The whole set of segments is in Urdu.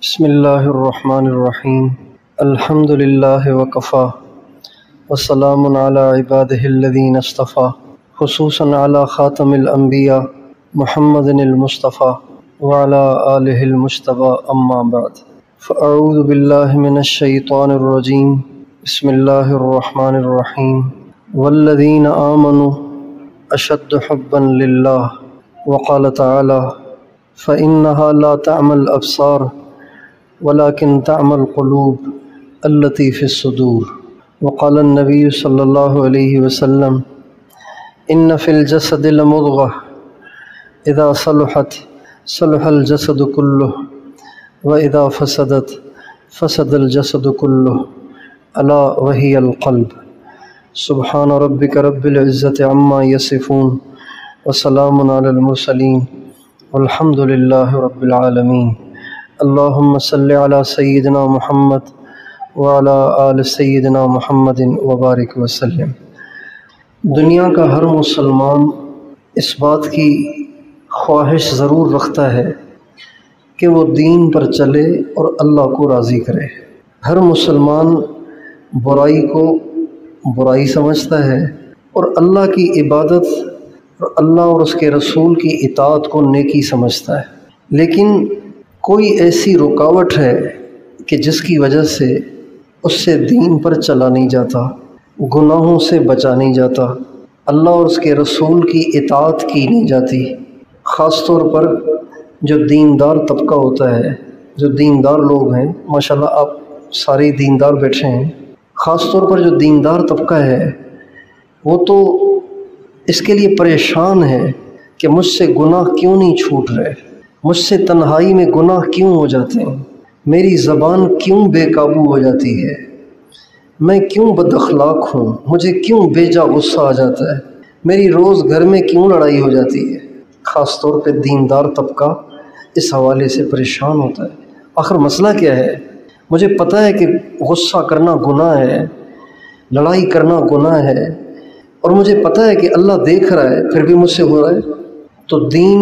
بسم اللہ الرحمن الرحیم الحمد للہ وکفا وسلام علی عبادہ الذین اصطفیٰ خصوصاً علی خاتم الانبیاء محمد المصطفیٰ وعلی آلہ المجتبی اما بعد فاعوذ باللہ من الشیطان الرجیم بسم اللہ الرحمن الرحیم والذین آمنوا اشد حبا للہ وقال تعالی فإنها لا تعمى الأبصار ولكن تعمى القلوب التي في الصدور وقال النبي صلى الله عليه وسلم إن في الجسد لمضغة إذا صلحت صلح الجسد كله وإذا فسدت فسد الجسد كله ألا وهي القلب سبحان ربك رب العزة عما يصفون وسلام على المرسلين والحمد للہ رب العالمین اللہم صلی علی سیدنا محمد وعلی آل سیدنا محمد وبارک وسلم۔ دنیا کا ہر مسلمان اس بات کی خواہش ضرور رکھتا ہے کہ وہ دین پر چلے اور اللہ کو راضی کرے۔ ہر مسلمان برائی کو برائی سمجھتا ہے اور اللہ کی عبادت اور اللہ اور اس کے رسول کی اطاعت کو نیکی سمجھتا ہے، لیکن کوئی ایسی رکاوٹ ہے کہ جس کی وجہ سے اس سے دین پر چلا نہیں جاتا، گناہوں سے بچا نہیں جاتا، اللہ اور اس کے رسول کی اطاعت کی نہیں جاتی۔ خاص طور پر جو دیندار طبقہ ہوتا ہے، جو دیندار لوگ ہیں، ماشاءاللہ آپ سارے دیندار بیٹھے ہیں، خاص طور پر جو دیندار طبقہ ہے وہ تو اس کے لیے پریشان ہے کہ مجھ سے گناہ کیوں نہیں چھوٹ رہے، مجھ سے تنہائی میں گناہ کیوں ہو جاتے ہیں، میری زبان کیوں بے قابو ہو جاتی ہے، میں کیوں بد اخلاق ہوں، مجھے کیوں بے جا غصہ آ جاتا ہے، میری روز گھر میں کیوں لڑائی ہو جاتی ہے۔ خاص طور پہ دیندار طبقہ اس حوالے سے پریشان ہوتا ہے، آخر مسئلہ کیا ہے؟ مجھے پتہ ہے کہ غصہ کرنا گناہ ہے، لڑائی کرنا گناہ ہے، اور مجھے پتہ ہے کہ اللہ دیکھ رہا ہے، پھر بھی مجھ سے ہو رہا ہے۔ تو دین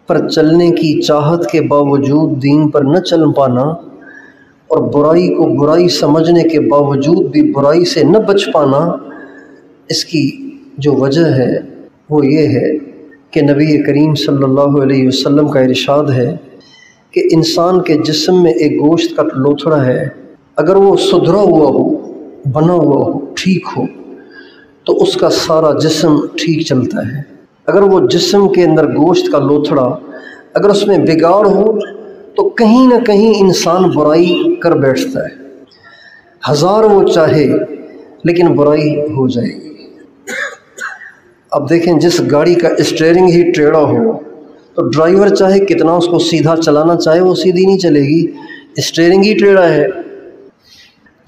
پر چلنے کی چاہت کے باوجود دین پر نہ چل پانا اور برائی کو برائی سمجھنے کے باوجود بھی برائی سے نہ بچ پانا، اس کی جو وجہ ہے وہ یہ ہے کہ نبی کریم صلی اللہ علیہ وسلم کا ارشاد ہے کہ انسان کے جسم میں ایک گوشت کا لوتھڑا ہے، اگر وہ سدھرا ہوا ہو، بنا ہوا ہو، ٹھیک ہو تو اس کا سارا جسم ٹھیک چلتا ہے۔ اگر وہ جسم کے اندر گوشت کا لوتھڑا اگر اس میں بگاڑ ہو تو کہیں نہ کہیں انسان برائی کر بیٹھتا ہے، ہزار وہ چاہے لیکن برائی ہو جائے گی۔ اب دیکھیں، جس گاڑی کا اسٹیئرنگ ہی ٹیڑھا ہو تو ڈرائیور چاہے کتنا اس کو سیدھا چلانا چاہے وہ سیدھی نہیں چلے گی، اسٹیئرنگ ہی ٹیڑھا ہے۔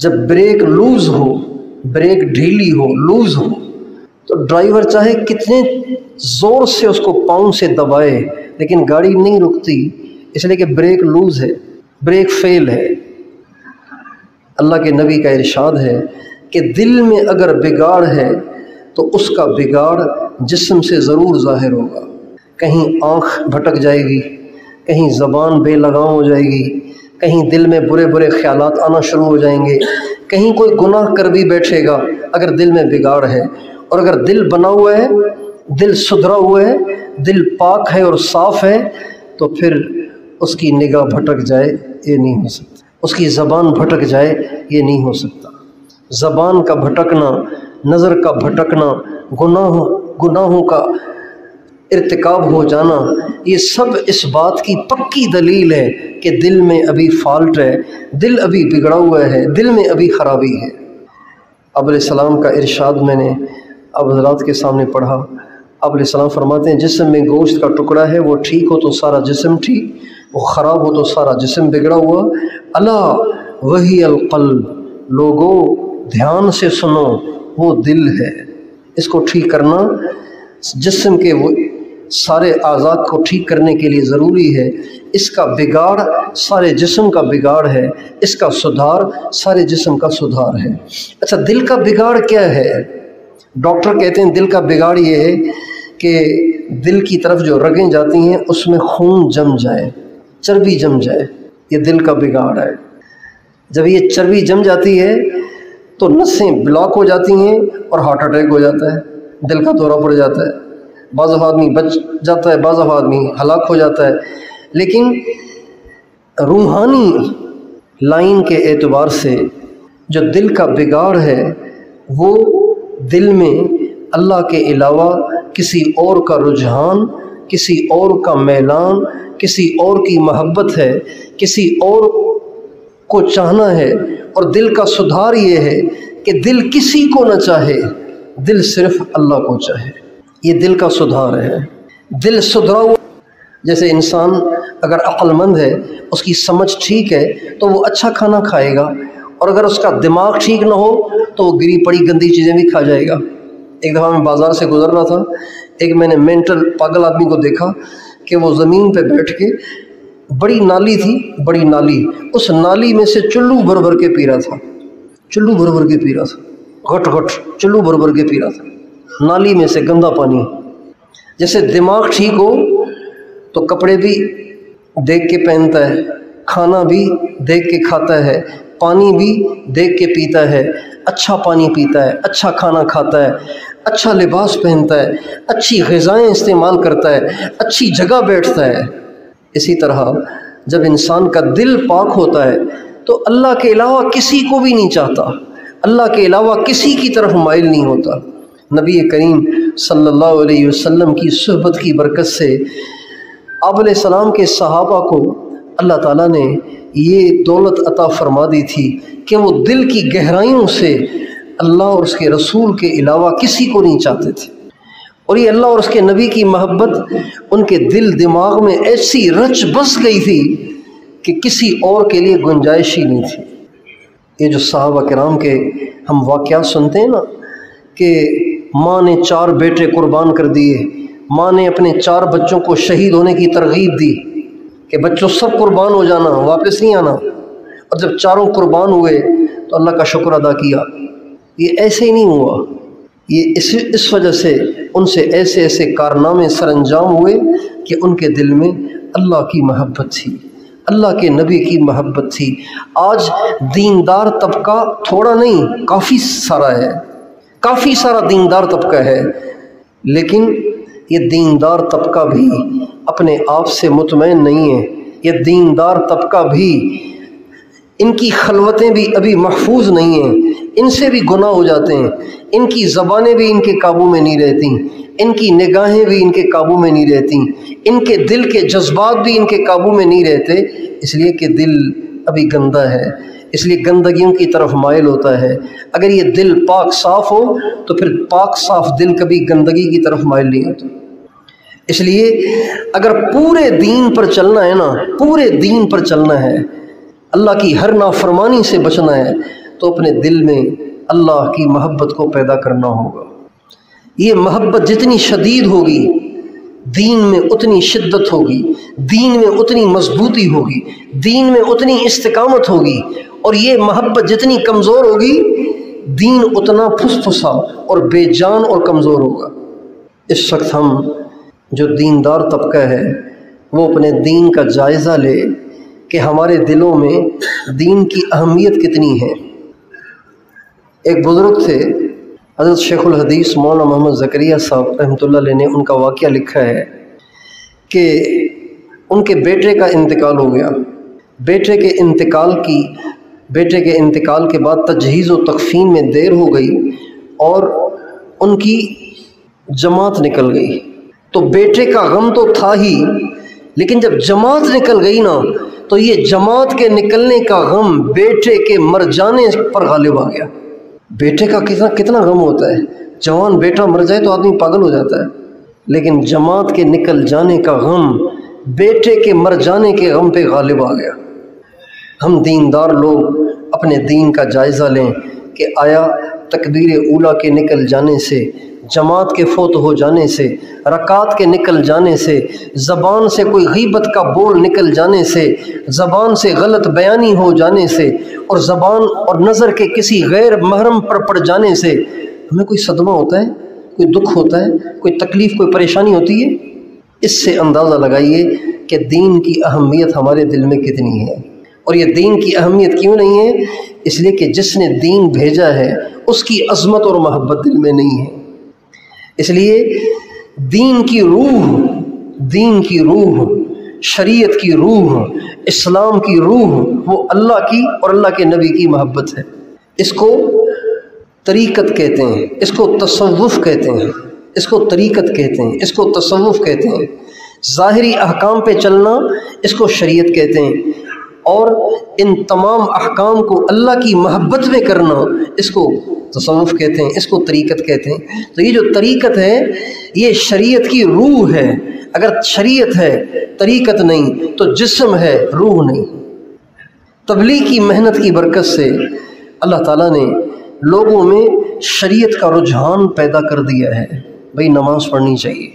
جب بریک لوز ہو، بریک ڈھیلی ہو، لوز ہو، تو ڈرائیور چاہے کتنے زور سے اس کو پاؤں سے دبائے لیکن گاڑی نہیں رکتی، اس لیے کہ بریک لوز ہے، بریک فیل ہے۔ اللہ کے نبی کا ارشاد ہے کہ دل میں اگر بگاڑ ہے تو اس کا بگاڑ جسم سے ضرور ظاہر ہوگا، کہیں آنکھ بھٹک جائے گی، کہیں زبان بے لگام ہو جائے گی، کہیں دل میں برے برے خیالات آنا شروع ہو جائیں گے، کہیں کوئی گناہ کر بھی بیٹھے گا اگر دل میں بگاڑ ہے۔ اور اگر دل بنا ہوا ہے، دل سدھرا ہوا ہے، دل پاک ہے اور صاف ہے، تو پھر اس کی نگاہ بھٹک جائے یہ نہیں ہو سکتا، اس کی زبان بھٹک جائے یہ نہیں ہو سکتا۔ زبان کا بھٹکنا، نظر کا بھٹکنا، گناہوں کا ارتکاب ہو جانا، یہ سب اس بات کی پکی دلیل ہے کہ دل میں ابھی فالٹ ہے، دل ابھی بگڑا ہوا ہے، دل میں ابھی خرابی ہے۔ اب علیہ السلام کا ارشاد میں نے اب حضرات کے سامنے پڑھا۔ اب علیہ السلام فرماتے ہیں جسم میں گوشت کا ٹکڑا ہے، وہ ٹھیک ہو تو سارا جسم ٹھیک، وہ خراب ہو تو سارا جسم بگڑا ہوا۔ الا وہی القلب، لوگوں دھیان سے سنو، وہ دل ہے، اس کو ٹھیک کرنا جسم کے وہ سارے اعضاء کو ٹھیک کرنے کے لیے ضروری ہے۔ اس کا بگاڑ سارے جسم کا بگاڑ ہے، اس کا سدھار سارے جسم کا سدھار ہے۔ اچھا، دل کا بگاڑ کیا ہے؟ ڈاکٹر کہتے ہیں دل کا بگاڑ یہ ہے کہ دل کی طرف جو رگیں جاتی ہیں اس میں خون جم جائے، چربی جم جائے، یہ دل کا بگاڑ ہے۔ جب یہ چربی جم جاتی ہے تو نسیں بلاک ہو جاتی ہیں اور ہارٹ اٹیک ہو جاتا ہے، دل کا دورہ پڑ جاتا ہے، بعض آدمی بچ جاتا ہے، بعض آدمی ہلاک ہو جاتا ہے۔ لیکن روحانی لائن کے اعتبار سے جو دل کا بگاڑ ہے وہ دل میں اللہ کے علاوہ کسی اور کا رجحان، کسی اور کا میلان، کسی اور کی محبت ہے، کسی اور کو چاہنا ہے۔ اور دل کا سدھار یہ ہے کہ دل کسی کو نہ چاہے، دل صرف اللہ کو چاہے۔ یہ دل کا سدھار ہے۔ دل سدھرا ہوا، جیسے انسان اگر عقل مند ہے، اس کی سمجھ ٹھیک ہے تو وہ اچھا کھانا کھائے گا، اور اگر اس کا دماغ ٹھیک نہ ہو تو وہ گری پڑی گندی چیزیں بھی کھا جائے گا۔ ایک دفعہ میں بازار سے گزر رہا تھا، ایک میں نے مینٹل پاگل آدمی کو دیکھا کہ وہ زمین پہ بیٹھ کے، بڑی نالی تھی، بڑی نالی، اس نالی میں سے چلو بھر بھر کے پی رہا تھا، چلو بھر بھر کے پی رہا تھا، گھٹ گھٹ چلو بھر بھر کے پی رہا تھا، نالی میں سے گندا پانی۔ جیسے دماغ ٹھیک ہو تو کپڑے بھی دیکھ کے پہنتا ہے، کھانا بھی دیکھ کے کھاتا ہے، پانی بھی دیکھ کے پیتا ہے، اچھا پانی پیتا ہے، اچھا کھانا کھاتا ہے، اچھا لباس پہنتا ہے، اچھی غذائیں استعمال کرتا ہے، اچھی جگہ بیٹھتا ہے۔ اسی طرح جب انسان کا دل پاک ہوتا ہے تو اللہ کے علاوہ کسی کو بھی نہیں چاہتا، اللہ کے علاوہ کسی کی طرف مائل نہیں ہوتا۔ نبی کریم صلی اللہ علیہ وسلم کی صحبت کی برکت سے آپ علیہ السلام کے صحابہ کو اللہ تعالیٰ نے یہ دولت عطا فرما دی تھی کہ وہ دل کی گہرائیوں سے اللہ اور اس کے رسول کے علاوہ کسی کو نہیں چاہتے تھے، اور یہ اللہ اور اس کے نبی کی محبت ان کے دل دماغ میں ایسی رچ بس گئی تھی کہ کسی اور کے لیے گنجائش ہی نہیں تھی۔ یہ جو صحابہ کرام کے ہم واقعات سنتے ہیں نا کہ ماں نے 4 بیٹے قربان کر دیے، ماں نے اپنے 4 بچوں کو شہید ہونے کی ترغیب دی کہ بچوں سب قربان ہو جانا، واپس نہیں آنا، اور جب 4 قربان ہوئے تو اللہ کا شکر ادا کیا۔ یہ ایسے ہی نہیں ہوا، یہ اس وجہ سے ان سے ایسے ایسے کارنامے سر انجام ہوئے کہ ان کے دل میں اللہ کی محبت تھی، اللہ کے نبی کی محبت تھی۔ آج دیندار طبقہ تھوڑا نہیں، کافی سارا ہے، کافی سارا دیندار طبقہ ہے، لیکن یہ دیندار طبقہ بھی اپنے آپ سے مطمئن نہیں ہے۔ یہ دیندار طبقہ بھی، ان کی خلوتیں بھی ابھی محفوظ نہیں ہیں، ان سے بھی گناہ ہو جاتے ہیں، ان کی زبانیں بھی ان کے قابو میں نہیں رہتی، ان کی نگاہیں بھی ان کے قابو میں نہیں رہتی، ان کے دل کے جذبات بھی ان کے قابو میں نہیں رہتے، اس لیے کہ دل ابھی گندا ہے، اس لیے گندگیوں کی طرف مائل ہوتا ہے۔ اگر یہ دل پاک صاف ہو تو پھر پاک صاف دل کبھی گندگی کی طرف مائل نہیں ہوتا۔ اس لیے اگر پورے دین پر چلنا ہے نا، پورے دین پر چلنا ہے، اللہ کی ہر نافرمانی سے بچنا ہے، تو اپنے دل میں اللہ کی محبت کو پیدا کرنا ہوگا۔ یہ محبت جتنی شدید ہوگی دین میں اتنی شدت ہوگی، دین میں اتنی مضبوطی ہوگی، دین میں اتنی استقامت ہوگی، اور یہ محبت جتنی کمزور ہوگی دین اتنا پھس پھسا اور بے جان اور کمزور ہوگا۔ اس وقت ہم جو دیندار طبقہ ہے وہ اپنے دین کا جائزہ لے کہ ہمارے دلوں میں دین کی اہمیت کتنی ہے۔ ایک بزرگ تھے حضرت شیخ الحدیث مولانا محمد زکریا صاحب رحمۃ اللہ علیہ نے ان کا واقعہ لکھا ہے کہ ان کے بیٹے کا انتقال ہو گیا، بیٹے کے انتقال کے بعد تجہیز و تکفین میں دیر ہو گئی اور ان کی جماعت نکل گئی، تو بیٹے کا غم تو تھا ہی، لیکن جب جماعت نکل گئی نا تو یہ جماعت کے نکلنے کا غم بیٹے کے مر جانے پر غالب آ گیا۔ بیٹے کا کتنا غم ہوتا ہے، جوان بیٹا مر جائے تو آدمی پاگل ہو جاتا ہے، لیکن جماعت کے نکل جانے کا غم بیٹے کے مر جانے کے غم پہ غالب آ گیا۔ ہم دیندار لوگ اپنے دین کا جائزہ لیں کہ آیا تکبیر اولیٰ کے نکل جانے سے، جماعت کے فوت ہو جانے سے، رکعات کے نکل جانے سے، زبان سے کوئی غیبت کا بول نکل جانے سے، زبان سے غلط بیانی ہو جانے سے، اور زبان اور نظر کے کسی غیر محرم پر پڑ جانے سے ہمیں کوئی صدمہ ہوتا ہے، کوئی دکھ ہوتا ہے، کوئی تکلیف، کوئی پریشانی ہوتی ہے؟ اس سے اندازہ لگائیے کہ دین کی اہمیت ہمارے دل میں کتنی ہے۔ اور یہ دین کی اہمیت کیوں نہیں ہے؟ اس لیے کہ جس نے دین بھیجا ہے اس کی عظمت اور محبت دل میں نہیں ہے۔ اس لیے دین کی روح، شریعت کی روح، اسلام کی روح وہ اللہ کی اور اللہ کے نبی کی محبت ہے۔ اس کو طریقت کہتے ہیں، اس کو تصوف کہتے ہیں، اس کو طریقت کہتے ہیں، اس کو تصوف کہتے ہیں۔ ظاہری احکام پہ چلنا اس کو شریعت کہتے ہیں، اور ان تمام احکام کو اللہ کی محبت میں کرنا اس کو تصوف کہتے ہیں، اس کو طریقت کہتے ہیں۔ تو یہ جو طریقت ہے یہ شریعت کی روح ہے۔ اگر شریعت ہے طریقت نہیں تو جسم ہے روح نہیں۔ تبلیغ کی محنت کی برکت سے اللہ تعالیٰ نے لوگوں میں شریعت کا رجحان پیدا کر دیا ہے۔ بھئی نماز پڑھنی چاہیے،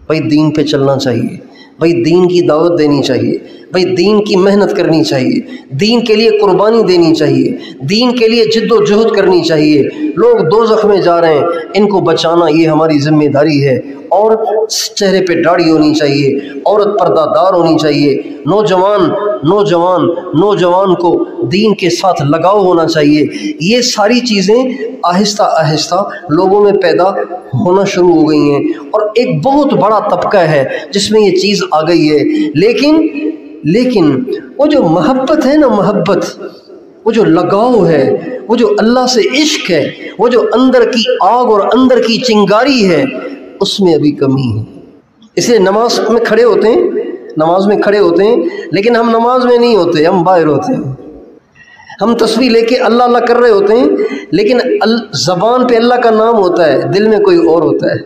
بھئی دین پہ چلنا چاہیے، بھئی دین کی دعوت دینی چاہیے، بھئی دین کی محنت کرنی چاہیے، دین کے لیے قربانی دینی چاہیے، دین کے لیے جد و جہد کرنی چاہیے۔ لوگ دوزخ میں جا رہے ہیں، ان کو بچانا یہ ہماری ذمہ داری ہے۔ اور چہرے پہ داڑھی ہونی چاہیے، عورت پردہ دار ہونی چاہیے، نوجوان کو دین کے ساتھ لگاؤ ہونا چاہیے۔ یہ ساری چیزیں آہستہ آہستہ لوگوں میں پیدا ہونا شروع ہو گئی ہیں، اور ایک بہت بڑا طبقہ ہے جس میں یہ چیز آ گئی ہے۔ لیکن وہ جو محبت ہے نا، محبت، وہ جو لگاؤ ہے، وہ جو اللہ سے عشق ہے، وہ جو اندر کی آگ اور اندر کی چنگاری ہے، اس میں ابھی کمی ہے۔ اس لیے نماز میں کھڑے ہوتے ہیں لیکن ہم نماز میں نہیں ہوتے، ہم باہر ہوتے ہیں۔ ہم تسبیح لے کے اللہ اللہ کر رہے ہوتے ہیں، لیکن زبان پہ اللہ کا نام ہوتا ہے، دل میں کوئی اور ہوتا ہے۔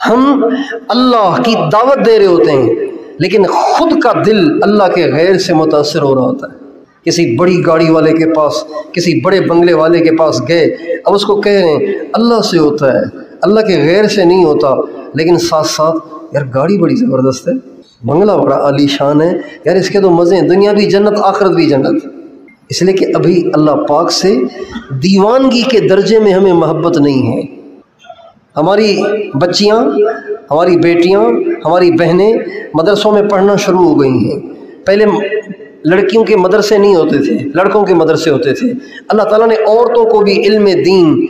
ہم اللہ کی دعوت دے رہے ہوتے ہیں، لیکن خود کا دل اللہ کے غیر سے متاثر ہو رہا ہوتا ہے۔ کسی بڑی گاڑی والے کے پاس، کسی بڑے بنگلے والے کے پاس گئے، اب اس کو کہہ رہے ہیں اللہ سے ہوتا ہے، اللہ کے غیر سے نہیں ہوتا، لیکن ساتھ ساتھ یار گاڑی بڑی زبردست ہے، بنگلہ بڑا عالی شان ہے، یار اس کے تو مزے ہیں، دنیا بھی جنت آخرت بھی جنت۔ اس لیے کہ ابھی اللہ پاک سے دیوانگی کے درجے میں ہمیں محبت نہیں ہے۔ ہماری بچیاں، ہماری بیٹیاں، ہماری بہنیں مدرسوں میں پڑھنا شروع ہو گئی ہیں۔ پہلے لڑکیوں کے مدرسے نہیں ہوتے تھے، لڑکوں کے مدرسے ہوتے تھے۔ اللہ تعالیٰ نے عورتوں کو بھی علم دین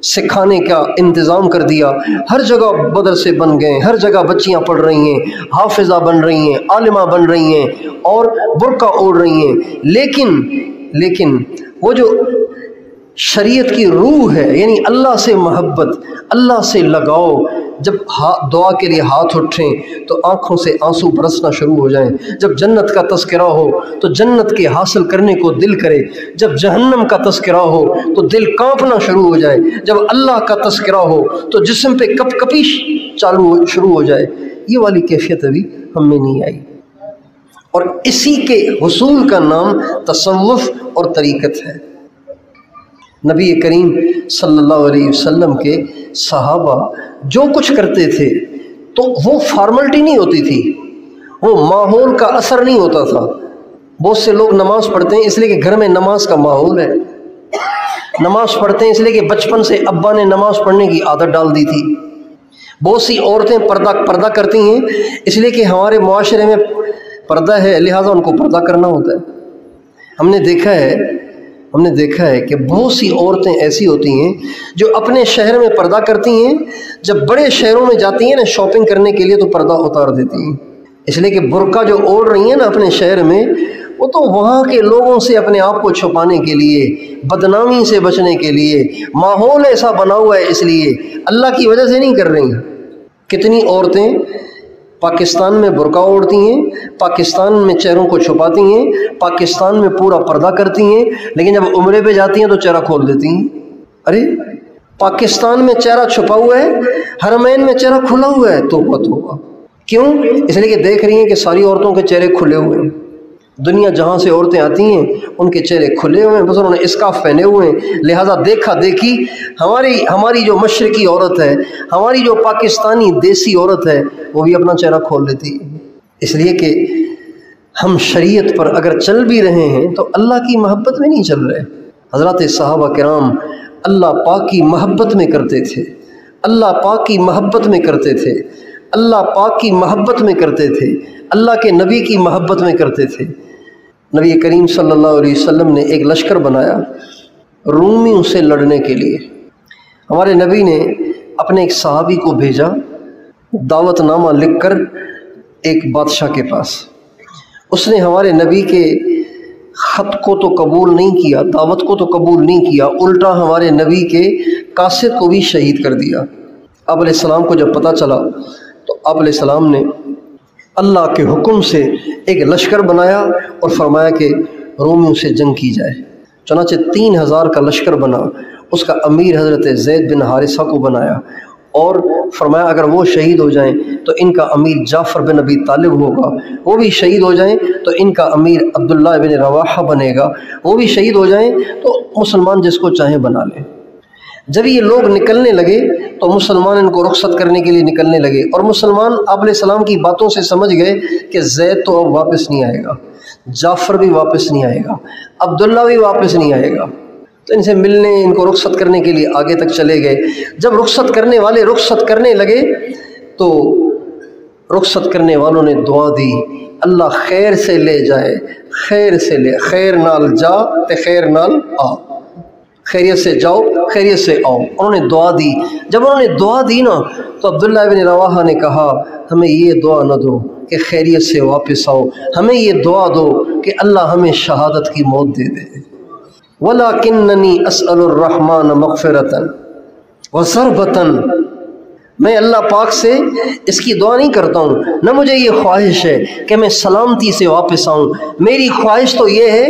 سکھانے کا انتظام کر دیا۔ ہر جگہ مدرسے بن گئے، ہر جگہ بچیاں پڑھ رہی ہیں، حافظہ بن رہی ہیں، عالمہ بن رہی ہیں اور برقع اوڑھ رہی ہیں۔ لیکن وہ جو شریعت کی روح ہے، یعنی اللہ سے محبت، اللہ سے لگاؤ، جب دعا کے لیے ہاتھ اٹھیں تو آنکھوں سے آنسو برسنا شروع ہو جائیں۔ جب جنت کا تذکرہ ہو تو جنت کے حاصل کرنے کو دل کرے، جب جہنم کا تذکرہ ہو تو دل کانپنا شروع ہو جائے، جب اللہ کا تذکرہ ہو تو جسم پہ کپ کپی شروع ہو جائے۔ یہ والی کیفیت ابھی ہم میں نہیں آئی، اور اسی کے حصول کا نام تصوف اور طریقت ہے۔ نبی کریم صلی اللہ علیہ وسلم کے صحابہ جو کچھ کرتے تھے تو وہ فارملٹی نہیں ہوتی تھی، وہ ماحول کا اثر نہیں ہوتا تھا۔ بہت سے لوگ نماز پڑھتے ہیں اس لیے کہ گھر میں نماز کا ماحول ہے، نماز پڑھتے ہیں اس لیے کہ بچپن سے ابا نے نماز پڑھنے کی عادت ڈال دی تھی۔ بہت سی عورتیں پردہ کرتی ہیں اس لیے کہ ہمارے معاشرے میں پردہ ہے، لہٰذا ان کو پردہ کرنا ہوتا ہے۔ ہم نے دیکھا ہے کہ بہت سی عورتیں ایسی ہوتی ہیں جو اپنے شہر میں پردہ کرتی ہیں، جب بڑے شہروں میں جاتی ہیں نا شاپنگ کرنے کے لیے تو پردہ اتار دیتی ہیں، اس لیے کہ برقع جو اوڑھ رہی ہیں نا اپنے شہر میں، وہ تو وہاں کے لوگوں سے اپنے آپ کو چھپانے کے لیے، بدنامی سے بچنے کے لیے، ماحول ایسا بنا ہوا ہے، اس لیے اللہ کی وجہ سے نہیں کر رہی۔ کتنی عورتیں پاکستان میں برقع اوڑھتی ہیں، پاکستان میں چہروں کو چھپاتی ہیں، پاکستان میں پورا پردہ کرتی ہیں، لیکن جب عمرے پہ جاتی ہیں تو چہرہ کھول دیتی ہیں۔ ارے پاکستان میں چہرہ چھپا ہوا ہے، حرمین میں چہرہ کھلا ہوا ہے، توبہ۔ کیوں؟ اس لیے کہ دیکھ رہی ہیں کہ ساری عورتوں کے چہرے کھلے ہوئے ہیں، دنیا جہاں سے عورتیں آتی ہیں ان کے چہرے کھلے ہوئے ہیں، بس انہوں نے اسکارف پہنے ہوئے ہیں، لہٰذا دیکھا دیکھی ہماری جو مشرقی عورت ہے، ہماری جو پاکستانی دیسی عورت ہے، وہ بھی اپنا چہرہ کھول لیتی ہے۔ اس لیے کہ ہم شریعت پر اگر چل بھی رہے ہیں تو اللہ کی محبت میں نہیں چل رہے۔ حضرات صحابہ کرام اللہ پاک کی محبت میں کرتے تھے، اللہ پاک کی محبت میں کرتے تھے، اللہ پاک کی محبت میں کرتے تھے، اللہ کے نبی کی محبت میں کرتے تھے۔ نبی کریم صلی اللہ علیہ وسلم نے ایک لشکر بنایا رومیوں سے لڑنے کے لیے۔ ہمارے نبی نے اپنے ایک صحابی کو بھیجا دعوت نامہ لکھ کر ایک بادشاہ کے پاس۔ اس نے ہمارے نبی کے خط کو تو قبول نہیں کیا، دعوت کو تو قبول نہیں کیا، الٹا ہمارے نبی کے قاصد کو بھی شہید کر دیا۔ آپ علیہ السلام کو جب پتہ چلا تو آپ علیہ السلام نے اللہ کے حکم سے ایک لشکر بنایا اور فرمایا کہ رومیوں سے جنگ کی جائے۔ چنانچہ 3000 کا لشکر بنا، اس کا امیر حضرت زید بن حارثہ کو بنایا اور فرمایا اگر وہ شہید ہو جائیں تو ان کا امیر جعفر بن ابی طالب ہوگا، وہ بھی شہید ہو جائیں تو ان کا امیر عبداللہ بن رواحہ بنے گا، وہ بھی شہید ہو جائیں تو مسلمان جس کو چاہیں بنا لیں۔ جب یہ لوگ نکلنے لگے تو مسلمان ان کو رخصت کرنے کے لیے نکلنے لگے، اور مسلمان آپ علیہ السلام کی باتوں سے سمجھ گئے کہ زید تو اب واپس نہیں آئے گا، جعفر بھی واپس نہیں آئے گا، عبداللہ بھی واپس نہیں آئے گا، تو ان سے ملنے، ان کو رخصت کرنے کے لیے آگے تک چلے گئے۔ جب رخصت کرنے والے رخصت کرنے لگے تو رخصت کرنے والوں نے دعا دی اللہ خیر سے لے جائے، خیر سے لے، خیر نال جا تے خیر نال آ، خیریت سے جاؤ خیریت سے آؤ۔ انہوں نے دعا دی۔ جب انہوں نے دعا دی نا تو عبداللہ بن رواحہ نے کہا ہمیں یہ دعا نہ دو کہ خیریت سے واپس آؤ، ہمیں یہ دعا دو کہ اللہ ہمیں شہادت کی موت دے دے۔ وَلَكِنَّنِي أَسْأَلُ الرَّحْمَنَ مَغْفِرَةً وَضَرْبَةً، میں اللہ پاک سے اس کی دعا نہیں کرتا ہوں، نہ مجھے یہ خواہش ہے کہ میں سلامتی سے واپس آؤں، میری خواہش تو یہ ہے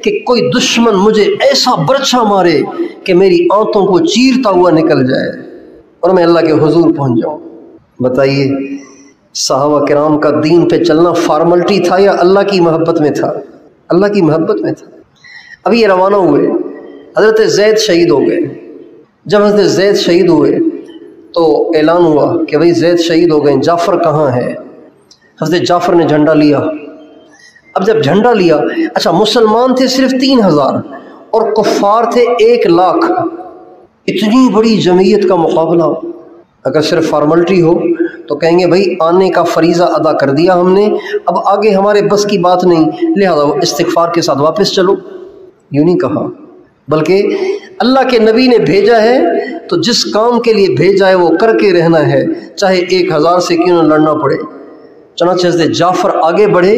کہ کوئی دشمن مجھے ایسا برچھا مارے کہ میری آنتوں کو چیرتا ہوا نکل جائے اور میں اللہ کے حضور پہنچ جاؤں۔ بتائیے صحابہ کرام کا دین پہ چلنا فارملٹی تھا یا اللہ کی محبت میں تھا؟ اللہ کی محبت میں تھا۔ ابھی یہ روانہ ہوئے، حضرت زید شہید ہو گئے۔ جب حضرت زید شہید ہوئے تو اعلان ہوا کہ بھئی زید شہید ہو گئے، جعفر کہاں ہے؟ حضرت جعفر نے جھنڈا لیا۔ اب جب جھنڈا لیا، اچھا مسلمان تھے صرف 3000 اور کفار تھے 1,00,000، اتنی بڑی جمعیت کا مقابلہ۔ اگر صرف فارملٹی ہو تو کہیں گے بھئی آنے کا فریضہ ادا کر دیا ہم نے، اب آگے ہمارے بس کی بات نہیں، لہذا استغفار کے ساتھ واپس چلو۔ یوں نہیں کہا، بلکہ اللہ کے نبی نے بھیجا ہے تو جس کام کے لیے بھیجا ہے وہ کر کے رہنا ہے، چاہے 1000 سے کیوں نہ لڑنا پڑے۔ چنانچہ حضرت جعفر آگے بڑھے۔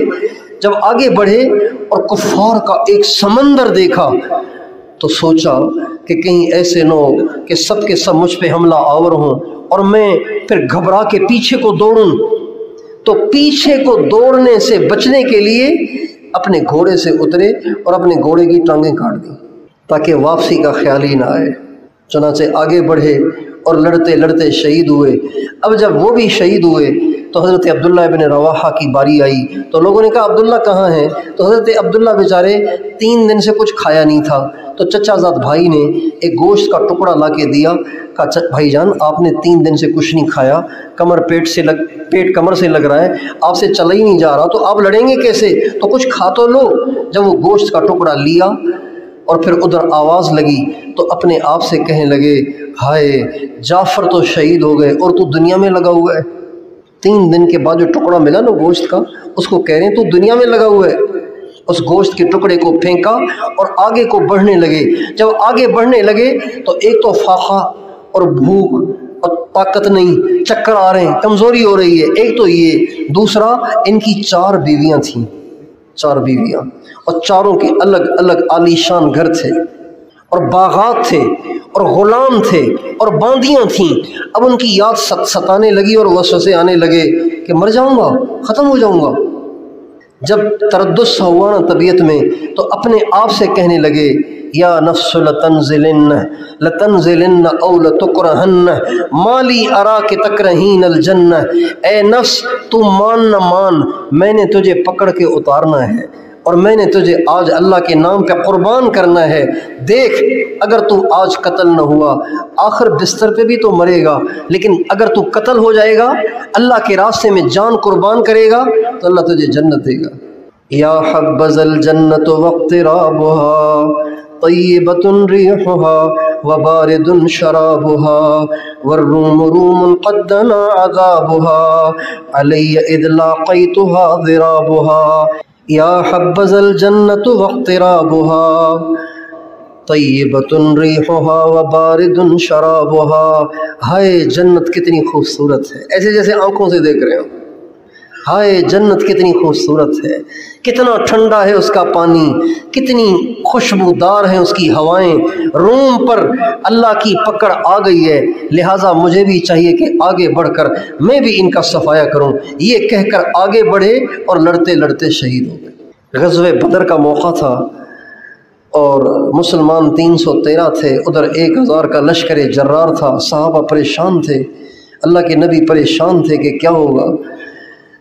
جب آگے بڑھے اور کفار کا ایک سمندر دیکھا تو سوچا کہ کہیں ایسے نہ ہو کہ سب کے سب مجھ پہ حملہ آور ہوں اور میں پھر گھبرا کے پیچھے کو دوڑوں، تو پیچھے کو دوڑنے سے بچنے کے لیے اپنے گھوڑے سے اترے اور اپنے گھوڑے کی ٹانگیں کاٹ دیں تاکہ واپسی کا خیال ہی نہ آئے۔ چنانچہ آگے بڑھے اور لڑتے لڑتے شہید ہوئے۔ اب جب وہ بھی شہید ہوئے تو حضرت عبداللہ بن رواحہ کی باری آئی تو لوگوں نے کہا عبداللہ کہاں ہے؟ تو حضرت عبداللہ بیچارے 3 دن سے کچھ کھایا نہیں تھا، تو چچا زاد بھائی نے ایک گوشت کا ٹکڑا لا کے دیا، کہا بھائی جان آپ نے 3 دن سے کچھ نہیں کھایا، پیٹ کمر سے لگ رہا ہے، آپ سے چلا ہی نہیں جا رہا، تو آپ لڑیں گے کیسے؟ تو کچھ کھا تو لو۔ جب وہ گوشت کا ٹکڑا لیا اور پھر ادھر آواز لگی تو اپنے آپ سے کہنے لگے ہائے جعفر تو شہید ہو گئے اور تو دنیا میں لگا ہوا ہے۔ 3 دن کے بعد جو ٹکڑا ملا نا گوشت کا، اس کو کہہ رہے ہیں تو دنیا میں لگا ہوا ہے۔ اس گوشت کے ٹکڑے کو پھینکا اور آگے کو بڑھنے لگے۔ جب آگے بڑھنے لگے تو ایک تو فاقہ اور بھوک اور طاقت نہیں، چکر آ رہے ہیں، کمزوری ہو رہی ہے، ایک تو یہ، دوسرا ان کی 4 بیویاں تھیں، 4 بیویاں، اور چاروں کے الگ الگ عالی شان گھر تھے اور باغات تھے اور غلام تھے اور باندیاں تھیں۔ اب ان کی یاد ستانے لگی اور وسوسے آنے لگے کہ مر جاؤں گا، ختم ہو جاؤں گا۔ جب تردد سا ہوا نا طبیعت میں تو اپنے آپ سے کہنے لگے یا نفس لتنزلن او لتکرہن مالی اراک تکرہین الجنہ، اے نفس تو مان نہ مان، میں نے تجھے پکڑ کے اتارنا ہے اور میں نے تجھے آج اللہ کے نام پہ قربان کرنا ہے۔ دیکھ اگر تو آج قتل نہ ہوا آخر بستر پہ بھی تو مرے گا، لیکن اگر تو قتل ہو جائے گا، اللہ کے راستے میں جان قربان کرے گا تو اللہ تجھے جنت دے گا۔ یا حبذا الجنت واقترابها طیبۃ ریحها وبارد شرابها والروم روم قد دنا عذابها علي إذ لاقيتها ضرابها يا حبذا الجنة واقترابها طیبۃ ریحها وبارد شرابها. ہائے جنت کتنی خوبصورت ہے، ایسے جیسے آنکھوں سے دیکھ رہے ہو. ہائے جنت کتنی خوبصورت ہے، کتنا ٹھنڈا ہے اس کا پانی، کتنی خوشبودار ہیں اس کی ہوائیں. روم پر اللہ کی پکڑ آ گئی ہے، لہٰذا مجھے بھی چاہیے کہ آگے بڑھ کر میں بھی ان کا صفایا کروں. یہ کہہ کر آگے بڑھے اور لڑتے لڑتے شہید ہو گئے. غزوہ بدر کا موقع تھا اور مسلمان 313 تھے، ادھر 1000 کا لشکر جرار تھا. صحابہ پریشان تھے، اللہ کے نبی پریشان تھے کہ کیا ہوگا.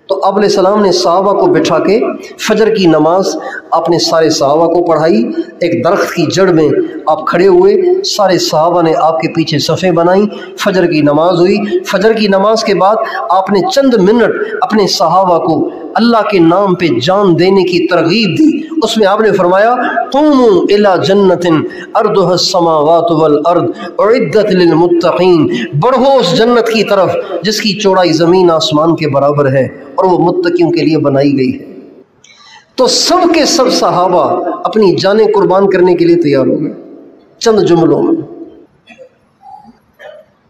تو آپ علیہ السلام نے صحابہ کو بٹھا کے فجر کی نماز آپ نے سارے صحابہ کو پڑھائی. ایک درخت کی جڑ میں آپ کھڑے ہوئے، سارے صحابہ نے آپ کے پیچھے صفیں بنائیں. فجر کی نماز ہوئی. فجر کی نماز کے بعد آپ نے چند منٹ اپنے صحابہ کو اللہ کے نام پہ جان دینے کی ترغیب دی. اس میں آپ نے فرمایا قوموا الی جنت ارضها السماوات والارض اعدت للمتقین. بڑھو اس جنت کی طرف جس کی چوڑائی زمین آسمان کے برابر ہے اور وہ متقیوں کے لیے بنائی گئی ہے. تو سب کے سب صحابہ اپنی جانیں قربان کرنے کے لیے تیار ہو گئے چند جملوں میں.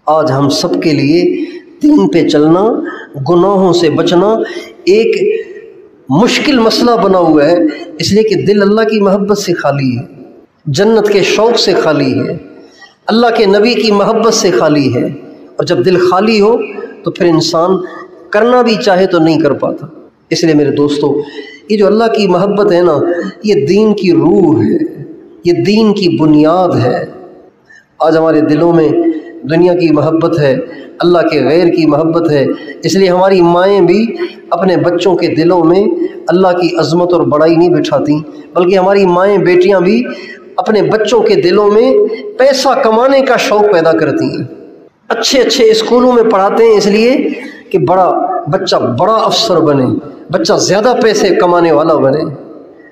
آج ہم سب کے لیے دین پہ چلنا، گناہوں سے بچنا ایک مشکل مسئلہ بنا ہوا ہے، اس لیے کہ دل اللہ کی محبت سے خالی ہے، جنت کے شوق سے خالی ہے، اللہ کے نبی کی محبت سے خالی ہے. اور جب دل خالی ہو تو پھر انسان کرنا بھی چاہے تو نہیں کر پاتا. اس لیے میرے دوستو، یہ جو اللہ کی محبت ہے نا، یہ دین کی روح ہے، یہ دین کی بنیاد ہے. آج ہمارے دلوں میں دنیا کی محبت ہے، اللہ کے غیر کی محبت ہے. اس لیے ہماری مائیں بھی اپنے بچوں کے دلوں میں اللہ کی عظمت اور بڑائی نہیں بٹھاتی، بلکہ ہماری مائیں بیٹیاں بھی اپنے بچوں کے دلوں میں پیسہ کمانے کا شوق پیدا کرتی ہیں. اچھے اچھے اسکولوں میں پڑھاتے ہیں اس لیے کہ بچہ بڑا افسر بنے، بچہ زیادہ پیسے کمانے والا بنے.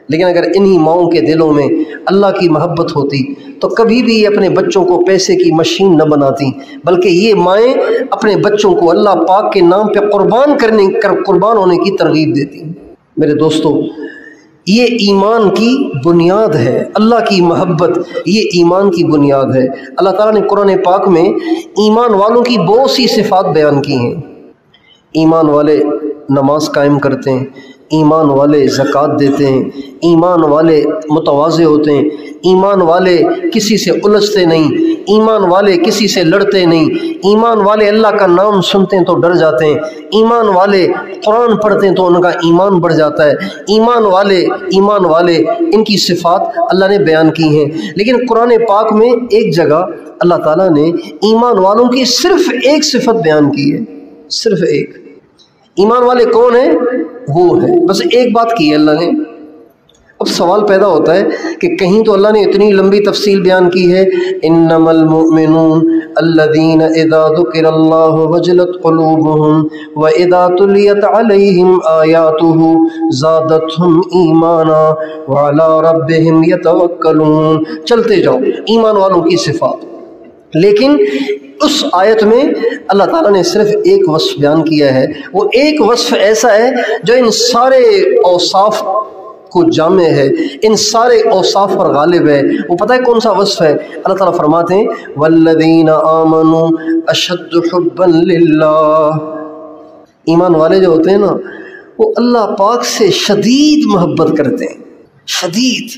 لیکن اگر انہی ماؤں کے دلوں میں اللہ کی محبت ہوتی تو کبھی بھی اپنے بچوں کو پیسے کی مشین نہ بناتی، بلکہ یہ مائیں اپنے بچوں کو اللہ پاک کے نام پہ قربان ہونے کی ترغیب دیتی. میرے دوستو، یہ ایمان کی بنیاد ہے، اللہ کی محبت یہ ایمان کی بنیاد ہے. اللہ تعالیٰ نے قرآن پاک میں ایمان والوں کی بہت سی صفات بیان کی ہیں. ایمان والے نماز قائم کرتے ہیں، ایمان والے زکوٰۃ دیتے ہیں، ایمان والے متواضع ہوتے ہیں، ایمان والے کسی سے الجھتے نہیں، ایمان والے کسی سے لڑتے نہیں، ایمان والے اللہ کا نام سنتے ہیں تو ڈر جاتے ہیں، ایمان والے قرآن پڑھتے ہیں تو ان کا ایمان بڑھ جاتا ہے. ایمان والے ان کی صفات اللہ نے بیان کی ہیں. لیکن قرآن پاک میں ایک جگہ اللہ تعالیٰ نے ایمان والوں کی صرف ایک صفت بیان کی ہے، صرف ایک. ایمان والے کون ہیں؟ وہ ہے، بس ایک بات کی ہے اللہ نے. اب سوال پیدا ہوتا ہے کہ کہیں تو اللہ نے اتنی لمبی تفصیل بیان کی ہے، انما المؤمنون الذین اذا ذکر اللہ وجلت قلوبهم واذا تلیت علیہم آیاتہ زادتہم ایمانا وعلی ربہم یتوکلون. چلتے جاؤ ایمان والوں کی صفات. لیکن اس آیت میں اللہ تعالیٰ نے صرف ایک وصف بیان کیا ہے. وہ ایک وصف ایسا ہے جو ان سارے اوصاف کو جامع ہے، ان سارے اوصاف پر غالب ہے. وہ پتہ ہے کون سا وصف ہے؟ اللہ تعالیٰ فرماتے ہیں والذین آمنوا اشد حبا للہ. ایمان والے جو ہوتے ہیں نا، وہ اللہ پاک سے شدید محبت کرتے ہیں. شدید،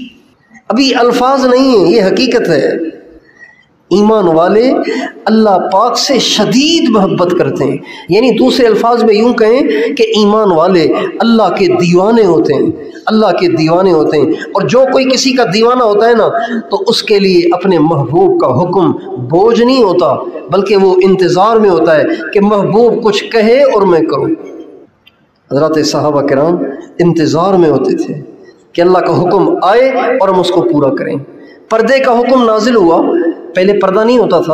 ابھی الفاظ نہیں ہیں، یہ حقیقت ہے. ایمان والے اللہ پاک سے شدید محبت کرتے ہیں. یعنی دوسرے الفاظ میں یوں کہیں کہ ایمان والے اللہ کے دیوانے ہوتے ہیں، اللہ کے دیوانے ہوتے ہیں. اور جو کوئی کسی کا دیوانہ ہوتا ہے نا، تو اس کے لیے اپنے محبوب کا حکم بوجھ نہیں ہوتا، بلکہ وہ انتظار میں ہوتا ہے کہ محبوب کچھ کہے اور میں کروں. حضرات صحابہ کرام انتظار میں ہوتے تھے کہ اللہ کا حکم آئے اور ہم اس کو پورا کریں. پردے کا حکم نازل ہوا، پہلے پردہ نہیں ہوتا تھا،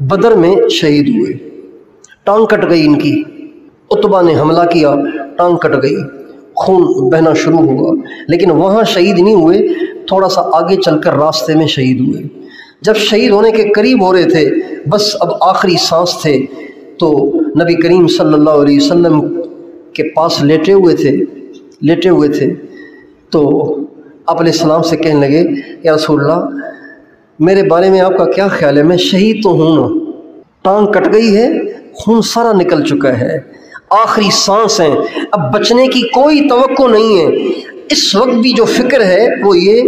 بدر میں شہید ہوئے، ٹانگ کٹ گئی ان کی، عتبہ نے حملہ کیا، ٹانگ کٹ گئی، خون بہنا شروع ہوا، لیکن وہاں شہید نہیں ہوئے، تھوڑا سا آگے چل کر راستے میں شہید ہوئے۔ جب شہید ہونے کے قریب ہو رہے تھے، بس اب آخری سانس تھے، تو نبی کریم صلی اللہ علیہ وسلم کے پاس لیٹے ہوئے تھے تو آپ علیہ السلام سے کہنے لگے، یا رسول اللہ میرے بارے میں آپ کا کیا خیال ہے؟ میں شہید تو ہوں نا، ٹانگ کٹ گئی ہے، خون سارا نکل چکا ہے، آخری سانس ہیں، اب بچنے کی کوئی توقع نہیں ہے، اس وقت بھی جو فکر ہے وہ یہ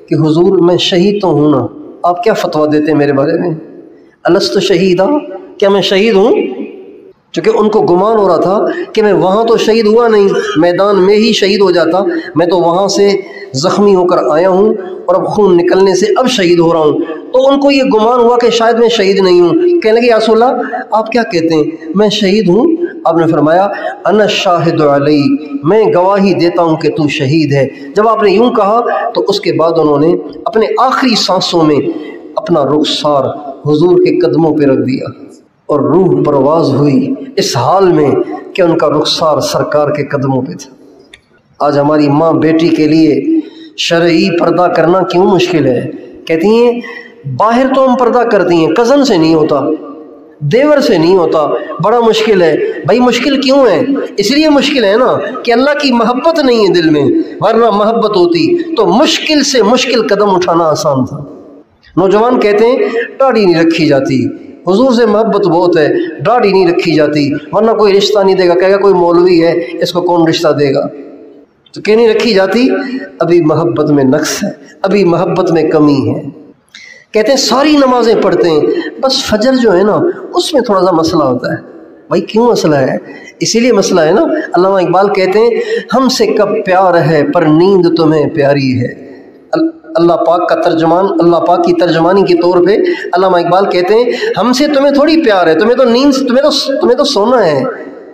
کہ حضور میں شہید تو ہوں نا، آپ کیا فتویٰ دیتے ہیں میرے بارے میں؟ الست شہیدہ، کیا میں شہید ہوں؟ چونکہ ان کو گمان ہو رہا تھا کہ میں وہاں تو شہید ہوا نہیں، میدان میں ہی شہید ہو جاتا، میں تو وہاں سے زخمی ہو کر آیا ہوں اور اب خون نکلنے سے اب شہید ہو رہا ہوں، تو ان کو یہ گمان ہوا کہ شاید میں شہید نہیں ہوں۔ کہنے لگے یا رسول اللہ آپ کیا کہتے ہیں؟ میں شہید ہوں۔ آپ نے فرمایا انا شاہد علی، میں گواہی دیتا ہوں کہ تو شہید ہے۔ جب آپ نے یوں کہا تو اس کے بعد انہوں نے اپنے آخری سانسوں میں اپنا رخسار حضور کے قدموں پہ رکھ دیا اور روح پرواز ہوئی اس حال میں کہ ان کا رخسار سرکار کے قدموں پہ تھا۔ آج ہماری ماں بیٹی کے لیے شرعی پردہ کرنا کیوں مشکل ہے؟ کہتی ہیں باہر تو ہم پردہ کرتی ہیں، کزن سے نہیں ہوتا، دیور سے نہیں ہوتا، بڑا مشکل ہے۔ بھائی مشکل کیوں ہے؟ اس لیے مشکل ہے نا کہ اللہ کی محبت نہیں ہے دل میں، ورنہ محبت ہوتی تو مشکل سے مشکل قدم اٹھانا آسان تھا۔ نوجوان کہتے ہیں داڑھی نہیں رکھی جاتی، حضور سے محبت بہت ہے، داڑھی نہیں رکھی جاتی ورنہ کوئی رشتہ نہیں دے گا، کہے گا کوئی مولوی ہے اس کو کون رشتہ دے گا، تو کہ نہیں رکھی جاتی؟ ابھی محبت میں نقص ہے، ابھی محبت میں کمی ہے۔ کہتے ہیں ساری نمازیں پڑھتے ہیں، بس فجر جو ہے نا اس میں تھوڑا سا مسئلہ ہوتا ہے۔ بھائی کیوں مسئلہ ہے؟ اسی لیے مسئلہ ہے نا، علامہ اقبال کہتے ہیں ہم سے کب پیار ہے پر نیند تمہیں پیاری ہے۔ اللہ پاک کا ترجمان، اللہ پاک کی ترجمانی کے طور پہ علامہ اقبال کہتے ہیں ہم سے تمہیں تھوڑی پیار ہے، تمہیں تو سونا ہے،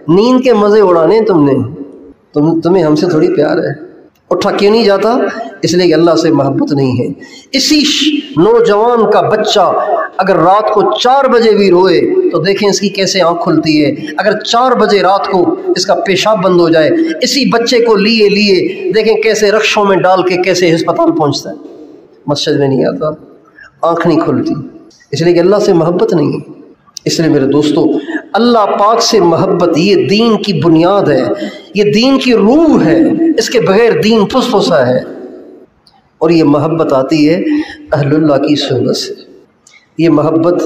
نیند کے مزے اڑانے تمہیں ہم سے تھوڑی پیار ہے۔ اٹھا کیوں نہیں جاتا؟ اس لیے کہ اللہ سے محبت نہیں ہے۔ اسی نوجوان کا بچہ اگر رات کو 4 بجے بھی روئے تو دیکھیں اس کی کیسے آنکھ کھلتی ہے، اگر 4 بجے رات کو اس کا پیشاب بند ہو جائے، اسی بچے کو لیے دیکھیں کیسے رکشوں میں ڈال کے کیسے ہسپتال پہنچتا ہے، مسجد میں نہیں آتا، آنکھ نہیں کھلتی، اس لیے کہ اللہ سے محبت نہیں ہے۔ اس لیے میرے دوستو اللہ پاک سے محبت یہ دین کی بنیاد ہے، یہ دین کی روح ہے، اس کے بغیر دین پھسا ہے، اور یہ محبت آتی ہے اہل اللہ کی صحبت سے۔ یہ محبت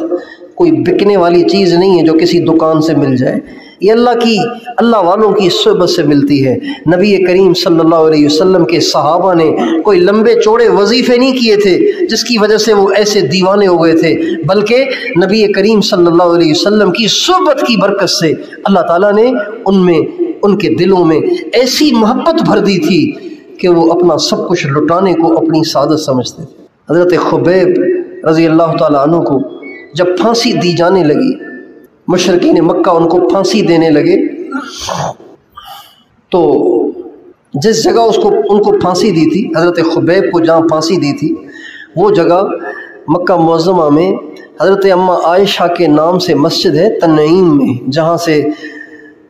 کوئی بکنے والی چیز نہیں ہے جو کسی دکان سے مل جائے، یہ اللہ والوں کی صحبت سے ملتی ہے۔ نبی کریم صلی اللہ علیہ وسلم کے صحابہ نے کوئی لمبے چوڑے وظیفے نہیں کیے تھے جس کی وجہ سے وہ ایسے دیوانے ہو گئے تھے، بلکہ نبی کریم صلی اللہ علیہ وسلم کی صحبت کی برکت سے اللہ تعالیٰ نے ان کے دلوں میں ایسی محبت بھر دی تھی کہ وہ اپنا سب کچھ لٹانے کو اپنی سعادت سمجھتے تھے۔ حضرت خبیب رضی اللہ تعالیٰ عنہ کو جب پھانسی دی جانے لگی، مشرکین مکہ ان کو پھانسی دینے لگے، تو جس جگہ ان کو پھانسی دی تھی، حضرت خبیب کو جہاں پھانسی دی تھی، وہ جگہ مکہ معظمہ میں حضرت اماں عائشہ کے نام سے مسجد ہے تنعیم میں، جہاں سے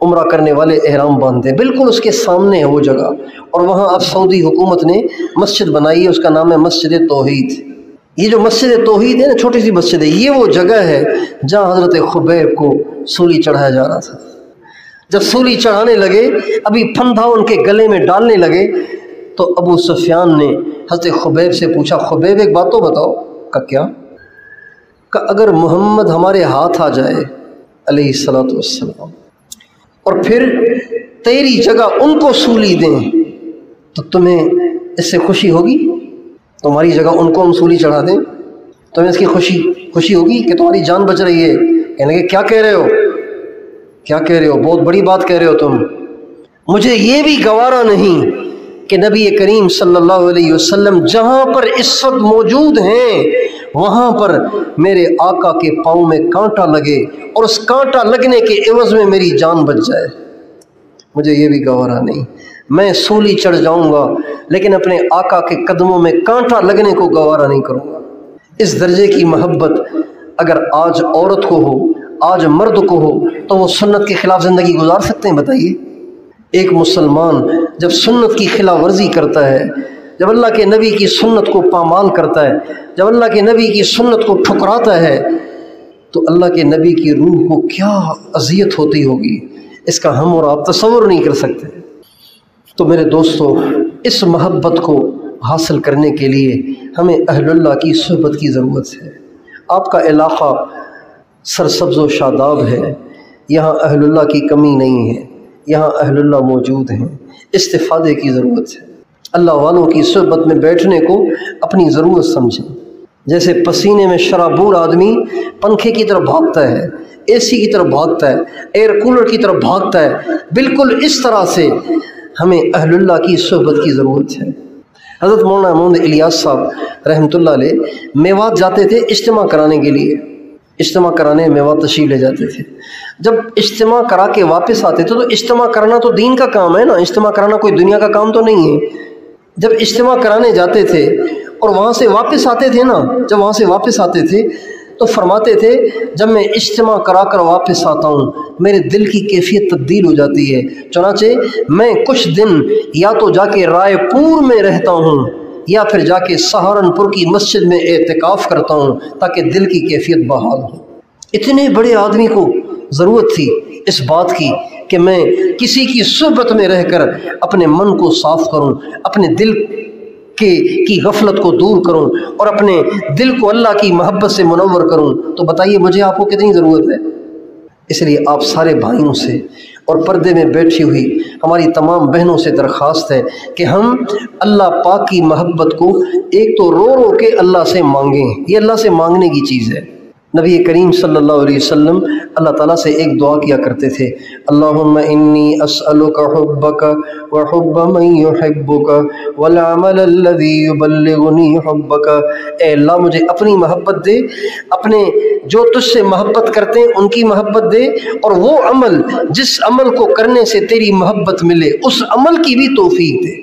عمرہ کرنے والے احرام باندھتے ہیں، بالکل اس کے سامنے ہے وہ جگہ، اور وہاں اب سعودی حکومت نے مسجد بنائی ہے، اس کا نام ہے مسجد توحید۔ یہ جو مسجد توحید ہے نا، چھوٹی سی مسجد ہے، یہ وہ جگہ ہے جہاں حضرت خبیب کو سولی چڑھایا جا رہا تھا۔ جب سولی چڑھانے لگے، ابھی پھندا ان کے گلے میں ڈالنے لگے، تو ابو سفیان نے حضرت خبیب سے پوچھا، خبیب ایک بات تو بتاؤ۔ کہا کیا؟ کہ اگر محمد ہمارے ہاتھ آ جائے علیہ الصلوۃ والسلام اور پھر تیری جگہ ان کو سولی دیں تو تمہیں اس سے خوشی ہوگی؟ تمہاری جگہ ان کو ہم سولی چڑھا دیں، تمہیں اس کی خوشی ہوگی کہ تمہاری جان بچ رہی ہے؟ کہنے لگے کیا کہہ رہے ہو، کیا کہہ رہے ہو، بہت بڑی بات کہہ رہے ہو تم، مجھے یہ بھی گوارا نہیں کہ نبی کریم صلی اللہ علیہ وسلم جہاں پر اس وقت موجود ہیں وہاں پر میرے آقا کے پاؤں میں کانٹا لگے اور اس کانٹا لگنے کے عوض میں میری جان بچ جائے، مجھے یہ بھی گوارا نہیں، میں سولی چڑھ جاؤں گا لیکن اپنے آقا کے قدموں میں کانٹا لگنے کو گوارا نہیں کروں گا۔ اس درجے کی محبت اگر آج عورت کو ہو، آج مرد کو ہو، تو وہ سنت کے خلاف زندگی گزار سکتے ہیں؟ بتائیے۔ ایک مسلمان جب سنت کی خلاف ورزی کرتا ہے، جب اللہ کے نبی کی سنت کو پامال کرتا ہے، جب اللہ کے نبی کی سنت کو ٹھکراتا ہے، تو اللہ کے نبی کی روح کو کیا اذیت ہوتی ہوگی، اس کا ہم اور آپ تصور نہیں کر سکتے۔ تو میرے دوستو، اس محبت کو حاصل کرنے کے لیے ہمیں اہل اللہ کی صحبت کی ضرورت ہے۔ آپ کا علاقہ سرسبز و شاداب ہے، یہاں اہل اللہ کی کمی نہیں ہے، یہاں اہل اللہ موجود ہیں، استفادے کی ضرورت ہے۔ اللہ والوں کی صحبت میں بیٹھنے کو اپنی ضرورت سمجھیں۔ جیسے پسینے میں شرابور آدمی پنکھے کی طرف بھاگتا ہے، اے سی کی طرف بھاگتا ہے، ایئر کولر کی طرف بھاگتا ہے، بالکل اس طرح سے ہمیں اہل اللہ کی صحبت کی ضرورت ہے۔ حضرت مولانا محمد الیاس صاحب رحمۃ اللہ علیہ میوات جاتے تھے اجتماع کرانے کے لیے، اجتماع کرانے میوات تشریف لے جاتے تھے۔ جب اجتماع کرا کے واپس آتے تھے تو اجتماع کرنا تو دین کا کام ہے نا، اجتماع کرانا کوئی دنیا کا کام تو نہیں ہے۔ جب اجتماع کرانے جاتے تھے اور وہاں سے واپس آتے تھے نا، جب وہاں سے واپس آتے تھے تو فرماتے تھے جب میں اجتماع کرا کر واپس آتا ہوں میرے دل کی کیفیت تبدیل ہو جاتی ہے، چنانچہ میں کچھ دن یا تو جا کے رائے پور میں رہتا ہوں یا پھر جا کے سہارنپور کی مسجد میں اعتکاف کرتا ہوں تاکہ دل کی کیفیت بحال ہو۔ اتنے بڑے آدمی کو ضرورت تھی اس بات کی کہ میں کسی کی صحبت میں رہ کر اپنے من کو صاف کروں، اپنے دل کی غفلت کو دور کروں اور اپنے دل کو اللہ کی محبت سے منور کروں۔ تو بتائیے مجھے آپ کو کتنی ضرورت ہے؟ اس لیے آپ سارے بھائیوں سے اور پردے میں بیٹھی ہوئی ہماری تمام بہنوں سے درخواست ہے کہ ہم اللہ پاک کی محبت کو ایک تو رو رو کے اللہ سے مانگیں، یہ اللہ سے مانگنے کی چیز ہے۔ نبی کریم صلی اللہ علیہ وسلم اللہ تعالیٰ سے ایک دعا کیا کرتے تھے، اللہم انی اسألک حبک وحب من یحبک والعمل الذی یبلغنی حبک۔ اے اللہ مجھے اپنی محبت دے، اپنے جو تجھ سے محبت کرتے ہیں ان کی محبت دے، اور وہ عمل جس عمل کو کرنے سے تیری محبت ملے اس عمل کی بھی توفیق دے۔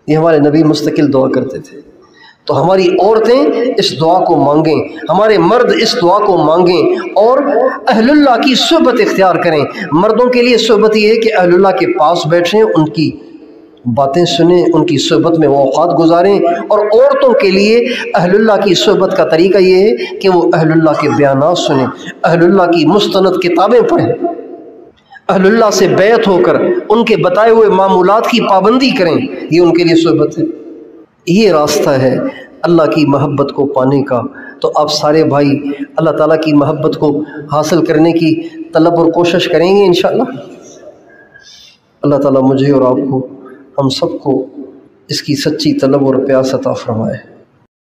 یہ ہمارے نبی مستقل دعا کرتے تھے۔ تو ہماری عورتیں اس دعا کو مانگیں، ہمارے مرد اس دعا کو مانگیں اور اہل اللہ کی صحبت اختیار کریں۔ مردوں کے لیے صحبت یہ ہے کہ اہل اللہ کے پاس بیٹھیں، ان کی باتیں سنیں، ان کی صحبت میں وہ اوقات گزاریں، اور عورتوں کے لیے اہل اللہ کی صحبت کا طریقہ یہ ہے کہ وہ اہل اللہ کے بیانات سنیں، اہل اللہ کی مستند کتابیں پڑھیں، اہل اللہ سے بیعت ہو کر ان کے بتائے ہوئے معمولات کی پابندی کریں۔ یہ ان کے لیے صحبت ہے، یہ راستہ ہے اللہ کی محبت کو پانے کا۔ تو آپ سارے بھائی اللہ تعالیٰ کی محبت کو حاصل کرنے کی طلب اور کوشش کریں گے انشاءاللہ۔ اللہ تعالیٰ مجھے اور آپ کو، ہم سب کو اس کی سچی طلب اور پیاس عطا فرمائے۔